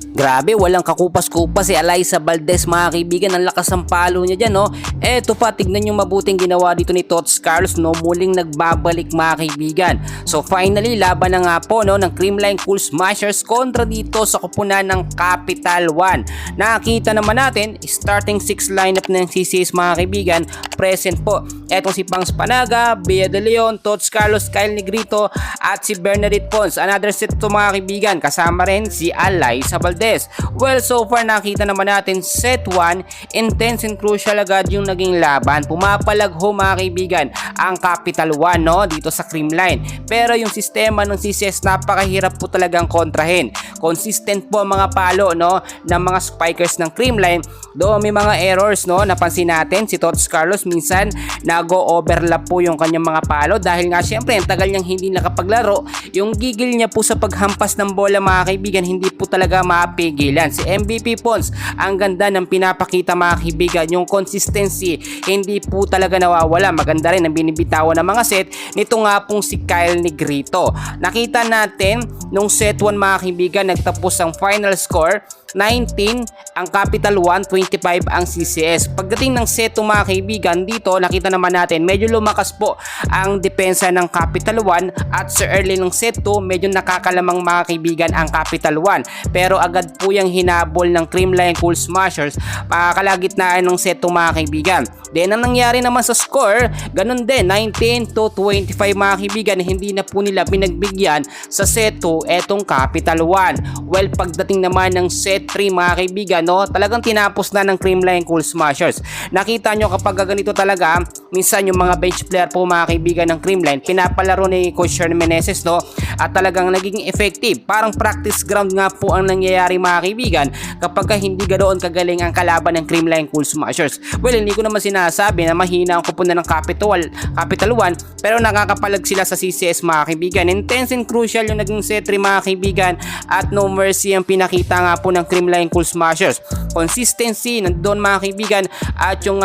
Grabe, walang kakupas-kupas si Alyssa Valdez mga kaibigan. Ang lakas ng palo niya dyan, no? Eto pa, tignan yung mabuting ginawa dito ni Tots Carlos, no? Muling nagbabalik mga kaibigan. So finally, laban na nga po, no, ng Creamline Cool Smashers kontra dito sa kupunan ng Capital One. Nakita naman natin, starting 6 lineup ng CCS mga kaibigan, present po. Etong si Pangs Panaga, Bea De Leon, Tots Carlos, Kyle Negrito, at si Bernadette Pons. Another set to mga kaibigan, kasama rin si Alyssa Valdez. Well, so far nakita naman natin set 1, intense and crucial agad yung naging laban. Pumapalagho mga kaibigan ang Capital One, no, dito sa Creamline. Pero yung sistema ng CCS napakahirap po talagang kontrahin. Consistent po ang mga palo, no, ng mga spikers ng Creamline. Do may mga errors, no, napansin natin si Tots Carlos minsan nag-overlap po yung kanyang mga palo dahil nga syempre ang tagal niyang hindi nakapaglaro. Yung gigil niya po sa paghampas ng bola mga kaibigan hindi po talaga mapigilan. Si MVP Pons, ang ganda ng pinapakita mga kaibigan, yung consistency hindi po talaga nawawala. Maganda rin ang binibitawan ng mga set nito nga pong si Kyle Negrito. Nakita natin nung set 1 mga kaibigan, nagtapos ang final score 19 ang Capital One, 25 ang CCS. Pagdating ng set 2 mga kaibigan, dito nakita naman natin medyo lumakas po ang depensa ng Capital One at sa early ng set 2 medyo nakakalamang mga kaibigan ang Capital One. Pero agad po yung hinabol ng Creamline Cool Smashers kalagitnaan ng set 2 mga kaibigan. Then ang nangyari naman sa score, ganun din, 19-25 mga kaibigan, hindi na po nila pinagbigyan sa set 2 etong Capital One. Well, pagdating naman ng set 3 mga kaibigan, no, talagang tinapos na ng Creamline Cool Smashers. Nakita nyo kapag ganito talaga, minsan yung mga bench player po mga kaibigan ng Creamline, pinapalaro ni Coach Sherman Meneses, no, at talagang nagiging effective. Parang practice ground nga po ang nangyayari mga kaibigan kapag hindi ganoon kagaling ang kalaban ng Creamline Cool Smashers. Well, hindi ko naman sinasabi na mahina ang kupunan ng Capital One, pero nakakapalag sila sa CCS mga kaibigan. Intense and crucial yung naging set 3 mga kaibigan at no mercy ang pinakita nga po ng Creamline Cool Smashers. Consistency nandoon mga kaibigan at yung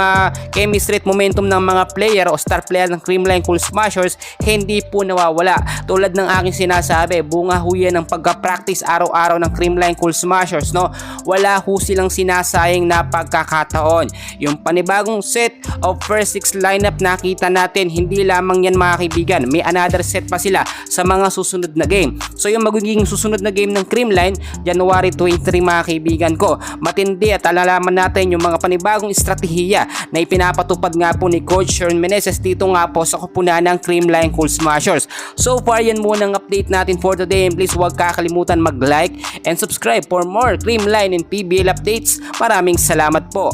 chemistry at momentum ng mga player o star player ng Creamline Cool Smashers hindi po nawawala. Tulad ng aking sinasabi, bunga ho yan ng pagka-practice araw-araw ng Creamline Cool Smashers, no? Wala ho silang sinasayang na pagkakataon. Yung panibagong set of first 6 lineup nakita natin, hindi lamang yan mga kaibigan, may another set pa sila sa mga susunod na game. So yung magiging susunod na game ng Creamline, January 23 mga kaibigan ko, matindi at alalaman natin yung mga panibagong estratehiya na ipinapatupad nga po ni Coach Sherman Meneses dito nga po sa kupunan ng Creamline Cool Smashers. So far yan muna ang update natin for today, and please huwag kakalimutan mag-like and subscribe for more Creamline and PBL updates. Maraming salamat po.